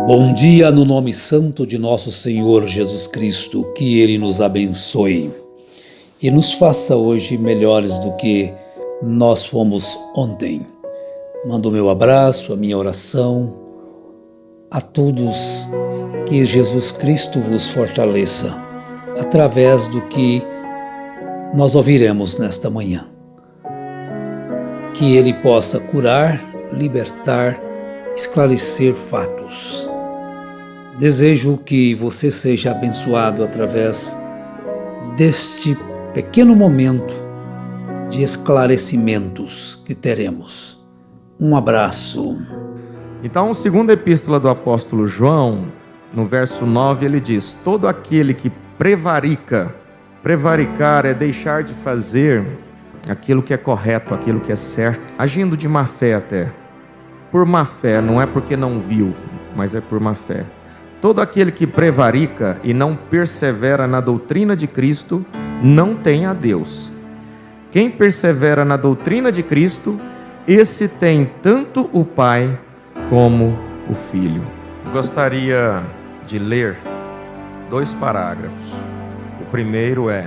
Bom dia no nome santo de nosso Senhor Jesus Cristo, que Ele nos abençoe e nos faça hoje melhores do que nós fomos ontem. Mando o meu abraço, a minha oração a todos, que Jesus Cristo vos fortaleça através do que nós ouviremos nesta manhã. Que Ele possa curar, libertar, esclarecer fatos. Desejo que você seja abençoado através deste pequeno momento de esclarecimentos que teremos. Um abraço. Então, segunda epístola do apóstolo João, no verso 9, ele diz: todo aquele que prevaricar é deixar de fazer aquilo que é correto, aquilo que é certo, agindo de má fé até. Por má fé, não é porque não viu, mas é por má fé. Todo aquele que prevarica e não persevera na doutrina de Cristo, não tem a Deus. Quem persevera na doutrina de Cristo, esse tem tanto o Pai como o Filho. Gostaria de ler 2 parágrafos. O primeiro é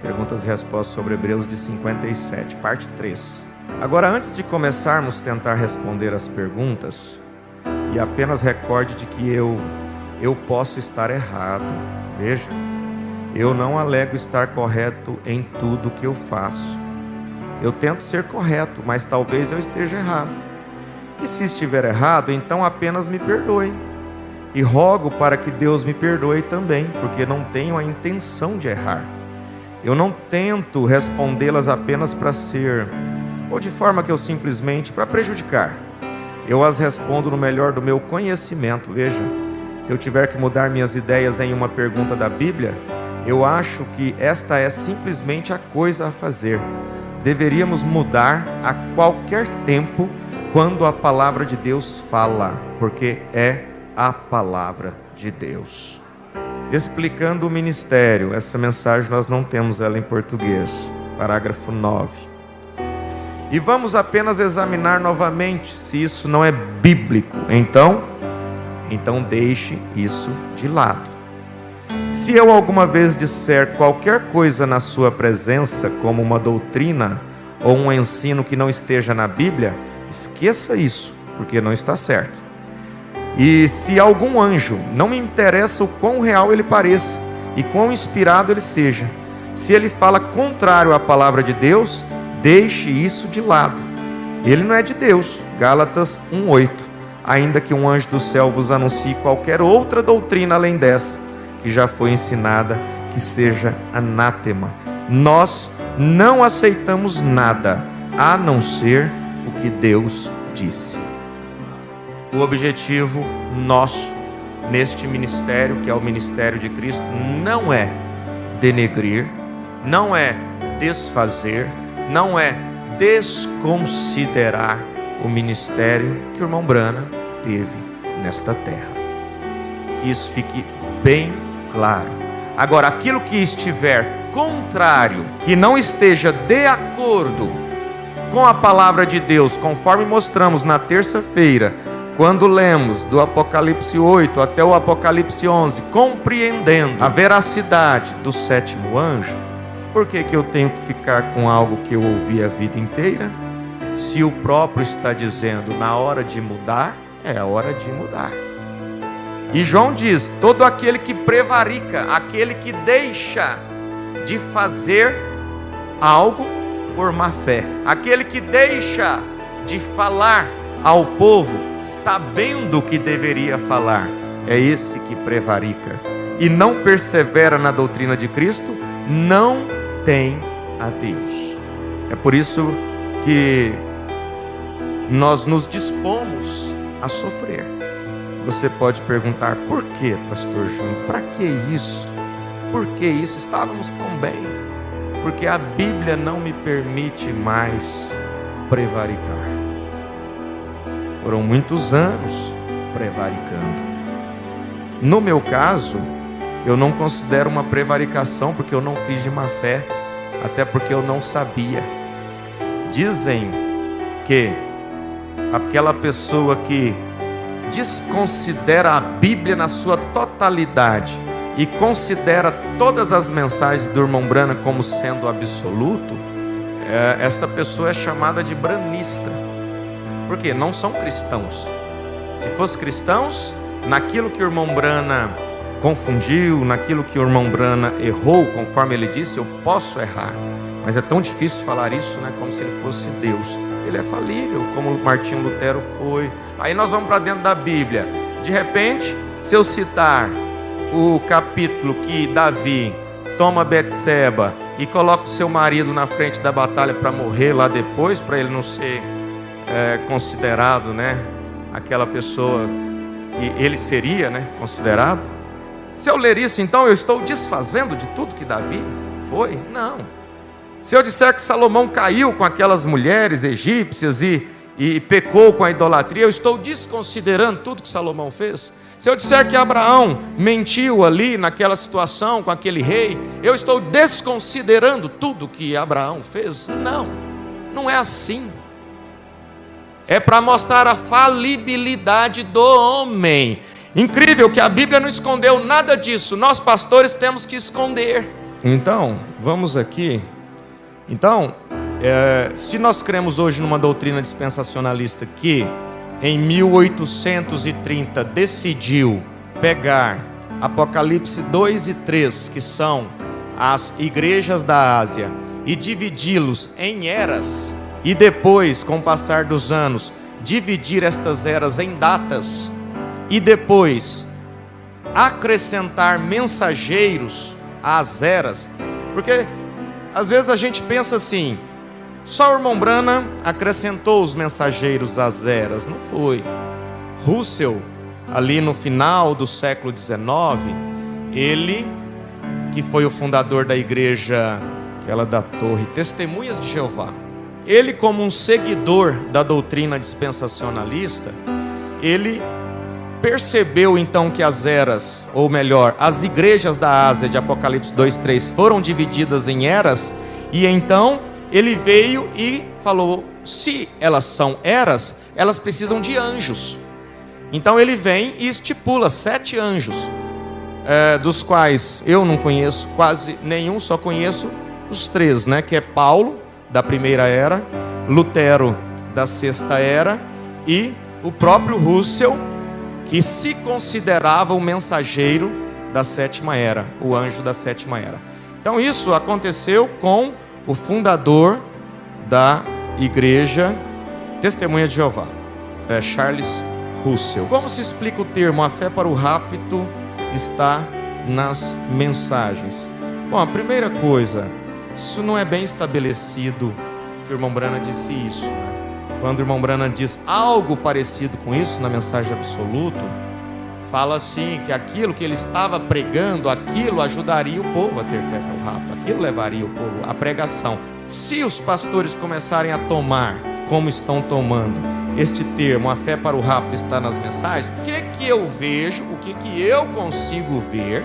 perguntas e respostas sobre Hebreus de 57, parte 3. Agora, antes de começarmos a tentar responder as perguntas, e apenas recorde de que eu posso estar errado. Veja, eu não alego estar correto em tudo que eu faço. Eu tento ser correto, mas talvez eu esteja errado. E se estiver errado, então apenas me perdoe. E rogo para que Deus me perdoe também, porque não tenho a intenção de errar. Eu não tento respondê-las apenas para ser, ou de forma que eu simplesmente, para prejudicar. Eu as respondo no melhor do meu conhecimento. Veja, se eu tiver que mudar minhas ideias em uma pergunta da Bíblia, eu acho que esta é simplesmente a coisa a fazer. Deveríamos mudar a qualquer tempo quando a palavra de Deus fala, porque é a palavra de Deus. Explicando o ministério, essa mensagem nós não temos ela em português, parágrafo 9. E vamos apenas examinar novamente se isso não é bíblico. Então deixe isso de lado. Se eu alguma vez disser qualquer coisa na sua presença, como uma doutrina ou um ensino que não esteja na Bíblia, esqueça isso, porque não está certo. E se algum anjo, não me interessa o quão real ele pareça e quão inspirado ele seja, se ele fala contrário à palavra de Deus, deixe isso de lado. Ele não é de Deus. Gálatas 1:8. Ainda que um anjo do céu vos anuncie qualquer outra doutrina além dessa, que já foi ensinada, que seja anátema. Nós não aceitamos nada, a não ser o que Deus disse. O objetivo nosso, neste ministério, que é o ministério de Cristo, não é denegrir, não é desfazer, não é desconsiderar o ministério que o irmão Brana teve nesta terra. Que isso fique bem claro. Agora, aquilo que estiver contrário, que não esteja de acordo com a palavra de Deus, conforme mostramos na terça-feira, quando lemos do Apocalipse 8 até o Apocalipse 11, compreendendo a veracidade do 7º anjo, por que eu tenho que ficar com algo que eu ouvi a vida inteira? Se o próprio está dizendo, na hora de mudar, é a hora de mudar. E João diz, todo aquele que prevarica, aquele que deixa de fazer algo por má fé, aquele que deixa de falar ao povo sabendo que deveria falar, é esse que prevarica e não persevera na doutrina de Cristo, não tem a Deus. É por isso que nós nos dispomos a sofrer. Você pode perguntar, por que, pastor Júnior? Para que isso? Por que isso? Estávamos tão bem. Porque a Bíblia não me permite mais prevaricar. Foram muitos anos prevaricando. No meu caso, eu não considero uma prevaricação, porque eu não fiz de má fé, até porque eu não sabia. Dizem que aquela pessoa que desconsidera a Bíblia na sua totalidade e considera todas as mensagens do irmão Branham como sendo absoluto, esta pessoa é chamada de branista. Por quê? Não são cristãos. Se fossem cristãos, naquilo que o irmão Branham confundiu, naquilo que o irmão Branham errou, conforme ele disse, eu posso errar. Mas é tão difícil falar isso, né? Como se ele fosse Deus. Ele é falível, como Martinho Lutero foi. Aí nós vamos para dentro da Bíblia. De repente, se eu citar o capítulo que Davi toma Betseba e coloca o seu marido na frente da batalha para morrer lá depois, para ele não ser considerado, né, aquela pessoa que ele seria, né, considerado. Se eu ler isso, então eu estou desfazendo de tudo que Davi foi? Não. Se eu disser que Salomão caiu com aquelas mulheres egípcias e pecou com a idolatria, eu estou desconsiderando tudo que Salomão fez? Se eu disser que Abraão mentiu ali naquela situação com aquele rei, eu estou desconsiderando tudo que Abraão fez? Não, não é assim. É para mostrar a falibilidade do homem. Incrível que a Bíblia não escondeu nada disso. Nós pastores temos que esconder. Então, vamos aqui. Então, se nós cremos hoje numa doutrina dispensacionalista que em 1830 decidiu pegar Apocalipse 2 e 3, que são as igrejas da Ásia, e dividi-los em eras, e depois, com o passar dos anos, dividir estas eras em datas, e depois acrescentar mensageiros às eras, porque às vezes a gente pensa assim, só o irmão Branham acrescentou os mensageiros às eras. Não foi. Russell, ali no final do século XIX, ele, que foi o fundador da igreja, aquela da Torre, Testemunhas de Jeová, ele, como um seguidor da doutrina dispensacionalista, ele percebeu então que as eras, ou melhor, as igrejas da Ásia de Apocalipse 2:3 foram divididas em eras, e então ele veio e falou, se elas são eras, elas precisam de anjos. Então ele vem e estipula 7 anjos, dos quais eu não conheço quase nenhum, só conheço os 3, né? Que é Paulo, da primeira era, Lutero, da sexta era, e o próprio Russell, que se considerava o mensageiro da sétima era, o anjo da sétima era. Então isso aconteceu com o fundador da igreja Testemunha de Jeová, Charles Russell. Como se explica o termo, a fé para o rapto está nas mensagens? Bom, a primeira coisa, isso não é bem estabelecido, que o irmão Branham disse isso, né? Quando o irmão Branham diz algo parecido com isso na mensagem absoluto, fala assim, que aquilo que ele estava pregando, aquilo ajudaria o povo a ter fé para o rapto, aquilo levaria o povo à pregação. Se os pastores começarem a tomar, como estão tomando, este termo, a fé para o rapto está nas mensagens, o que eu vejo, o que eu consigo ver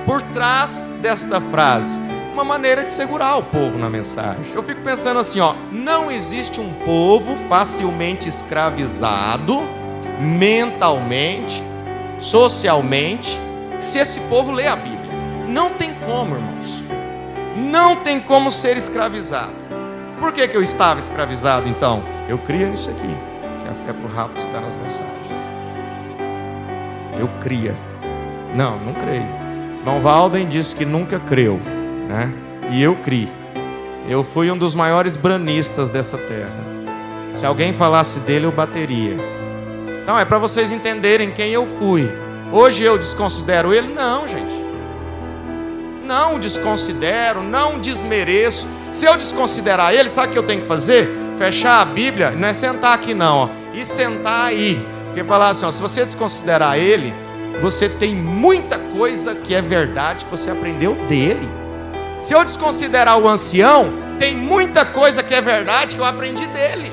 por trás desta frase? Uma maneira de segurar o povo na mensagem. Eu fico pensando assim, não existe um povo facilmente escravizado, mentalmente, socialmente, se esse povo lê a Bíblia. Não tem como, irmãos. Não tem como ser escravizado. Por que eu estava escravizado então? Eu cria nisso aqui, que a fé para o rapto está nas mensagens. Eu cria. Não creio. Irmão Walden disse que nunca creu, né? E eu criei. Eu fui um dos maiores branistas dessa terra. Se alguém falasse dele, eu bateria. Então é para vocês entenderem quem eu fui. Hoje eu desconsidero ele? Não, gente. Não desconsidero, não desmereço. Se eu desconsiderar ele, sabe o que eu tenho que fazer? Fechar a Bíblia, não é sentar aqui não, e sentar aí. Porque falar assim, se você desconsiderar ele, você tem muita coisa que é verdade que você aprendeu dele. Se eu desconsiderar o ancião, tem muita coisa que é verdade que eu aprendi dele.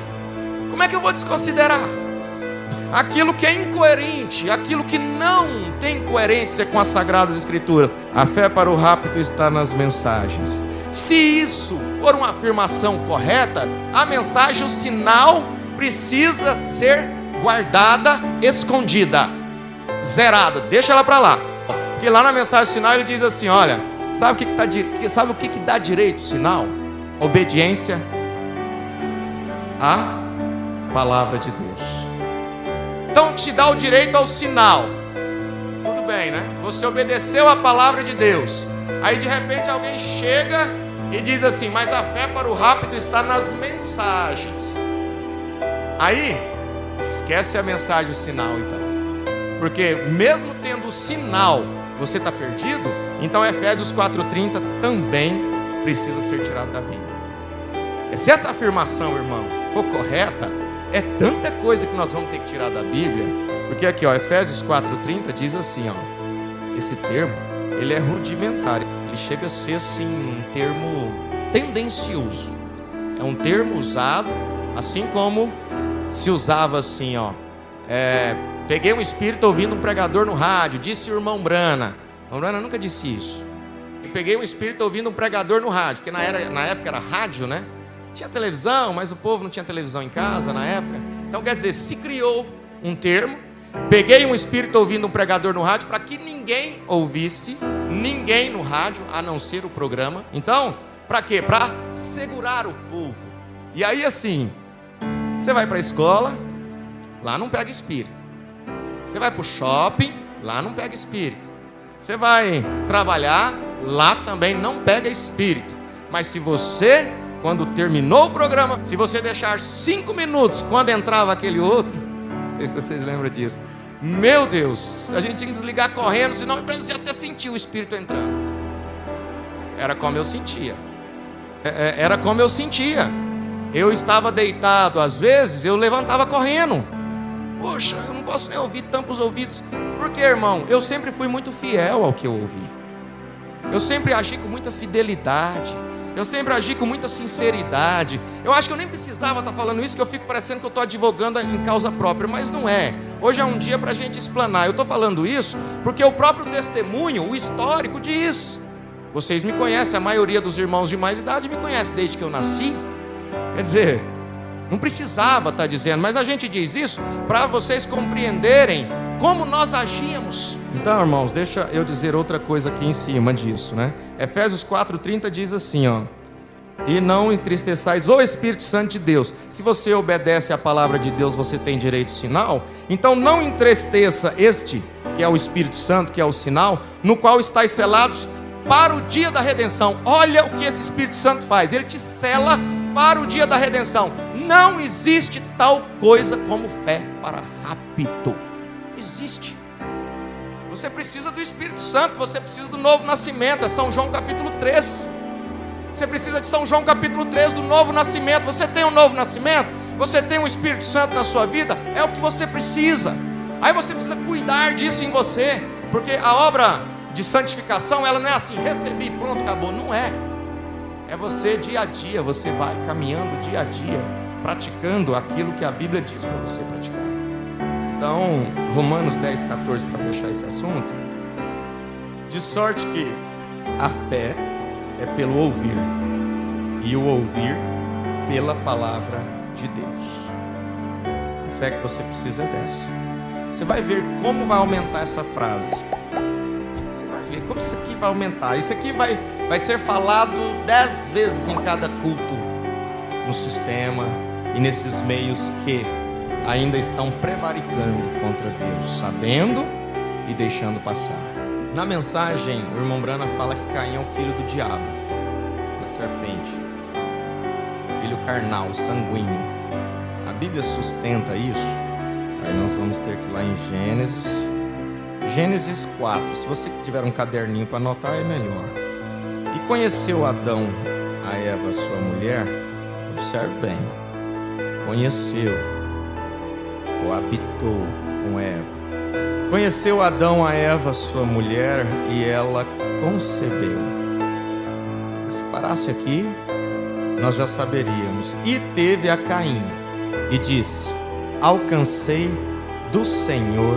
Como é que eu vou desconsiderar? Aquilo que é incoerente, aquilo que não tem coerência com as Sagradas Escrituras. A fé para o rapto está nas mensagens. Se isso for uma afirmação correta, a mensagem, o sinal, precisa ser guardada, escondida, zerada, deixa ela para lá. Porque lá na mensagem final ele diz assim, olha, sabe o que dá direito ao sinal? Obediência à palavra de Deus. Então te dá o direito ao sinal. Tudo bem, né? Você obedeceu à palavra de Deus. Aí de repente alguém chega e diz assim, mas a fé para o rápido está nas mensagens. Aí esquece a mensagem, o sinal então. Porque mesmo tendo o sinal, você está perdido. Então Efésios 4:30 também precisa ser tirado da Bíblia. Se essa afirmação, irmão, for correta, é tanta coisa que nós vamos ter que tirar da Bíblia. Porque aqui, ó, Efésios 4:30 diz assim, ó, esse termo, ele é rudimentar. Ele chega a ser assim um termo tendencioso. É um termo usado assim como se usava assim, ó, peguei um espírito ouvindo um pregador no rádio, disse o irmão Brana. O irmão Brana nunca disse isso. Eu peguei um espírito ouvindo um pregador no rádio, porque na época era rádio, né? Tinha televisão, mas o povo não tinha televisão em casa na época. Então quer dizer, se criou um termo, peguei um espírito ouvindo um pregador no rádio para que ninguém ouvisse, ninguém no rádio, a não ser o programa. Então, para quê? Para segurar o povo. E aí assim, você vai para a escola, lá não pega espírito. Você vai para o shopping, lá não pega espírito. Você vai trabalhar, lá também não pega espírito. Mas se você, quando terminou o programa, se você deixar 5 minutos, quando entrava aquele outro, não sei se vocês lembram disso, meu Deus, a gente tinha que desligar correndo, senão eu até sentir o espírito entrando. Era como eu sentia. Era como eu sentia. Eu estava deitado, às vezes, eu levantava correndo. Poxa, eu não posso nem ouvir, tampa os ouvidos. Por quê, irmão? Eu sempre fui muito fiel ao que eu ouvi. Eu sempre agi com muita fidelidade. Eu sempre agi com muita sinceridade. Eu acho que eu nem precisava estar falando isso, que eu fico parecendo que eu estou advogando em causa própria, mas não é. Hoje é um dia para a gente explanar. Eu estou falando isso porque o próprio testemunho, o histórico diz. Vocês me conhecem, a maioria dos irmãos de mais idade me conhece desde que eu nasci. Quer dizer, não precisava estar dizendo, mas a gente diz isso para vocês compreenderem como nós agíamos. Então, irmãos, deixa eu dizer outra coisa aqui em cima disso, né? Efésios 4:30 diz assim, ó: e não entristeçais o Espírito Santo de Deus. Se você obedece à palavra de Deus, você tem direito ao sinal. Então não entristeça este, que é o Espírito Santo, que é o sinal, no qual estáis selados para o dia da redenção. Olha o que esse Espírito Santo faz, ele te sela para o dia da redenção. Não existe tal coisa como fé para rápido. Existe. Você precisa do Espírito Santo, você precisa do novo nascimento. É São João capítulo 3. Você precisa de São João capítulo 3, do novo nascimento. Você tem um novo nascimento? Você tem um Espírito Santo na sua vida? É o que você precisa. Aí você precisa cuidar disso em você, porque a obra de santificação, ela não é assim, recebi, pronto, acabou. Não é. É você dia a dia, você vai caminhando dia a dia, praticando aquilo que a Bíblia diz para você praticar. Então, Romanos 10:14, para fechar esse assunto: de sorte que a fé é pelo ouvir, e o ouvir pela palavra de Deus. A fé que você precisa é dessa. Você vai ver como vai aumentar essa frase. Você vai ver como isso aqui vai aumentar. Isso aqui vai ser falado 10 vezes em cada culto, no sistema e nesses meios que ainda estão prevaricando contra Deus, sabendo e deixando passar. Na mensagem, o irmão Brana fala que Caim é o filho do diabo, da serpente, filho carnal, sanguíneo. A Bíblia sustenta isso. Aí nós vamos ter que ir lá em Gênesis 4. Se você tiver um caderninho para anotar, é melhor. E conheceu Adão a Eva, sua mulher. Observe bem. Conheceu, coabitou com Eva. Conheceu Adão a Eva, sua mulher, e ela concebeu. Se parasse aqui, nós já saberíamos. E teve a Caim, e disse: alcancei do Senhor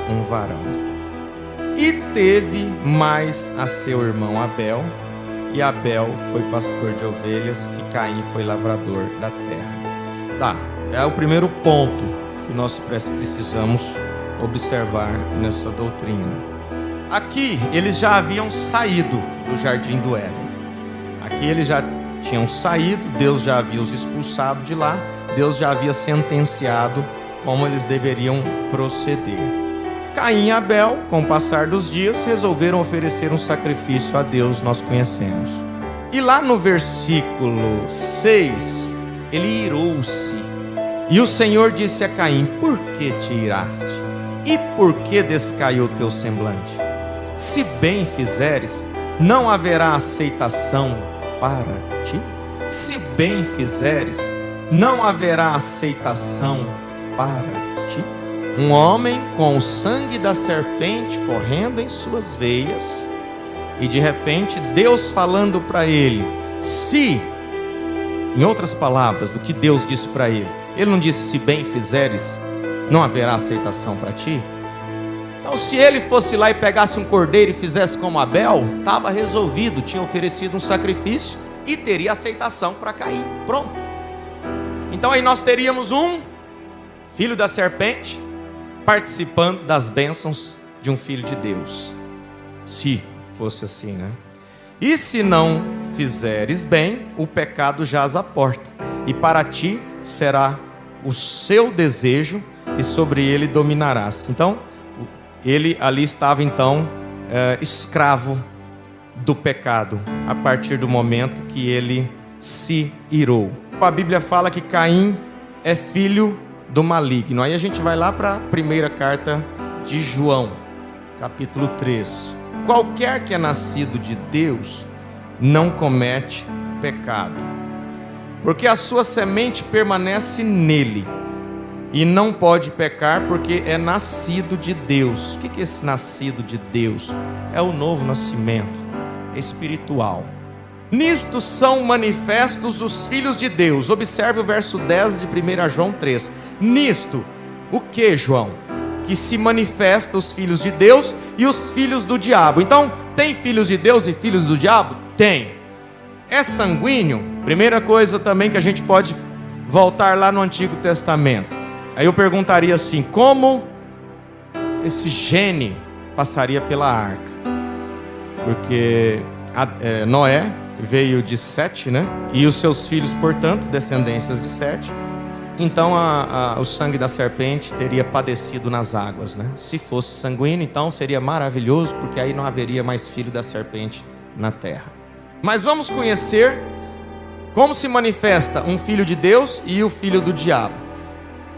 um varão. E teve mais a seu irmão Abel, e Abel foi pastor de ovelhas, e Caim foi lavrador da terra. Tá, é o primeiro ponto. que nós precisamos observar nessa doutrina. Aqui eles já haviam saído do jardim do Éden. Aqui eles já tinham saído, Deus já havia os expulsado de lá, Deus já havia sentenciado como eles deveriam proceder. Caim e Abel, com o passar dos dias, resolveram oferecer um sacrifício a Deus, nós conhecemos. E lá no versículo 6, ele irou-se. E o Senhor disse a Caim: por que te iraste? E por que descaiu teu semblante? Se bem fizeres, não haverá aceitação para ti? Se bem fizeres, não haverá aceitação para ti? Um homem com o sangue da serpente correndo em suas veias, e de repente Deus falando para ele, se, em outras palavras, do que Deus disse para ele, ele não disse: se bem fizeres, não haverá aceitação para ti? Então, se ele fosse lá e pegasse um cordeiro e fizesse como Abel, estava resolvido, tinha oferecido um sacrifício e teria aceitação para Caim. Pronto. Então aí nós teríamos um filho da serpente participando das bênçãos de um filho de Deus. Se fosse assim, né? E se não fizeres bem, o pecado jaz à porta, e para ti será o seu desejo, e sobre ele dominarás. Então, ele ali estava então escravo do pecado, a partir do momento que ele se irou. A Bíblia fala que Caim é filho do maligno. Aí a gente vai lá para a primeira carta de João, capítulo 3. Qualquer que é nascido de Deus não comete pecado, porque a sua semente permanece nele, e não pode pecar porque é nascido de Deus. O que é esse nascido de Deus? É o novo nascimento, é espiritual. Nisto são manifestos os filhos de Deus. Observe o verso 10 de 1 João 3. Nisto, o que, João? Que se manifesta os filhos de Deus e os filhos do diabo. Então, tem filhos de Deus e filhos do diabo? Tem. É sanguíneo? Primeira coisa também que a gente pode voltar lá no Antigo Testamento. Aí eu perguntaria assim: como esse gene passaria pela arca? Porque Noé veio de Sete, né? E os seus filhos, portanto, descendências de Sete. Então o sangue da serpente teria padecido nas águas, né? Se fosse sanguíneo, então seria maravilhoso, porque aí não haveria mais filho da serpente na terra. Mas vamos conhecer como se manifesta um filho de Deus e o filho do diabo.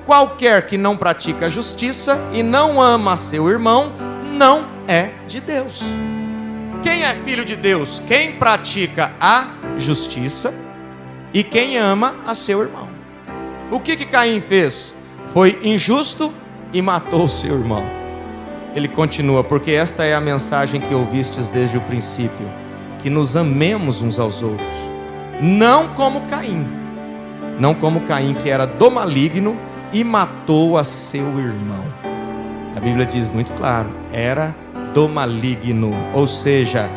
Qualquer que não pratica a justiça e não ama a seu irmão, não é de Deus. Quem é filho de Deus? Quem pratica a justiça e quem ama a seu irmão. O que Caim fez? Foi injusto e matou o seu irmão. Ele continua: porque esta é a mensagem que ouvistes desde o princípio, que nos amemos uns aos outros, não como Caim, que era do maligno e matou a seu irmão. A Bíblia diz muito claro, era do maligno, ou seja,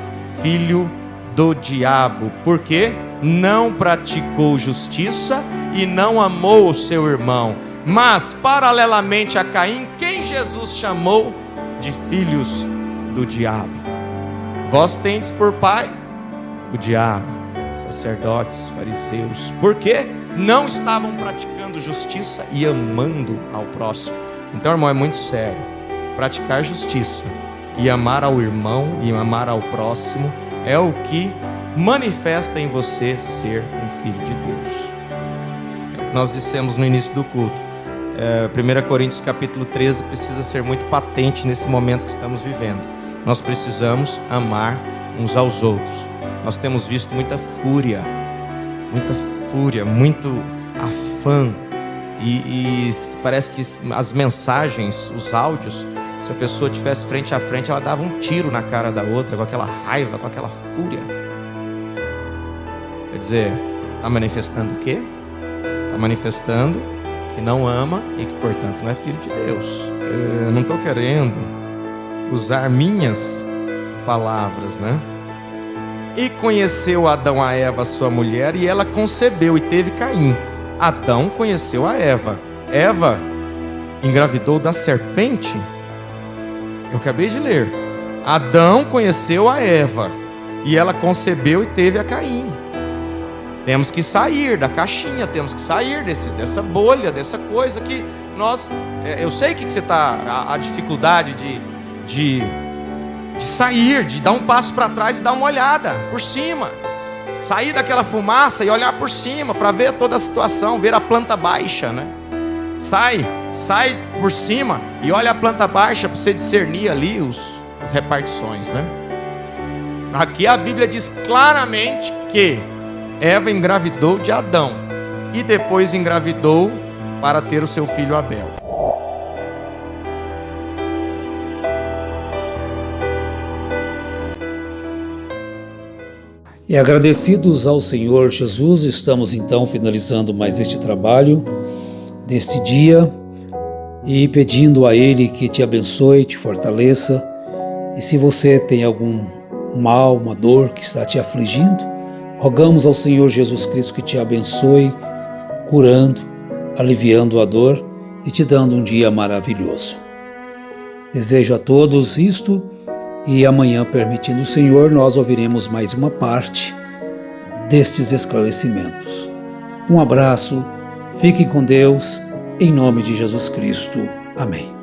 filho do diabo, porque não praticou justiça e não amou o seu irmão. Mas, paralelamente a Caim, quem Jesus chamou de filhos do diabo? Vós tendes por pai o diabo, sacerdotes, fariseus, porque não estavam praticando justiça e amando ao próximo. Então, irmão, é muito sério. Praticar justiça e amar ao irmão e amar ao próximo é o que manifesta em você ser um filho de Deus. É o que nós dissemos no início do culto. 1 Coríntios capítulo 13 precisa ser muito patente nesse momento que estamos vivendo. Nós precisamos amar uns aos outros. Nós temos visto muita fúria, muito afã, e parece que as mensagens, os áudios, se a pessoa estivesse frente a frente, ela dava um tiro na cara da outra, com aquela raiva, com aquela fúria. Quer dizer, está manifestando o quê? Está manifestando que não ama e que, portanto, não é filho de Deus. Eu não estou querendo usar minhas palavras, né? E conheceu Adão a Eva, sua mulher, e ela concebeu e teve Caim. Adão conheceu a Eva. Eva engravidou da serpente? Eu acabei de ler. Adão conheceu a Eva e ela concebeu e teve a Caim. Temos que sair da caixinha, temos que sair dessa bolha, dessa coisa que nós... Eu sei que você está... A dificuldade de sair, de dar um passo para trás e dar uma olhada por cima. Sair daquela fumaça e olhar por cima para ver toda a situação, ver a planta baixa, né? Sai por cima e olha a planta baixa para você discernir ali as repartições, né? Aqui a Bíblia diz claramente que Eva engravidou de Adão e depois engravidou para ter o seu filho Abel. E agradecidos ao Senhor Jesus, estamos então finalizando mais este trabalho deste dia e pedindo a Ele que te abençoe, te fortaleça. E se você tem algum mal, uma dor que está te afligindo, rogamos ao Senhor Jesus Cristo que te abençoe, curando, aliviando a dor e te dando um dia maravilhoso. Desejo a todos isto e amanhã, permitindo o Senhor, nós ouviremos mais uma parte destes esclarecimentos. Um abraço, fiquem com Deus, em nome de Jesus Cristo. Amém.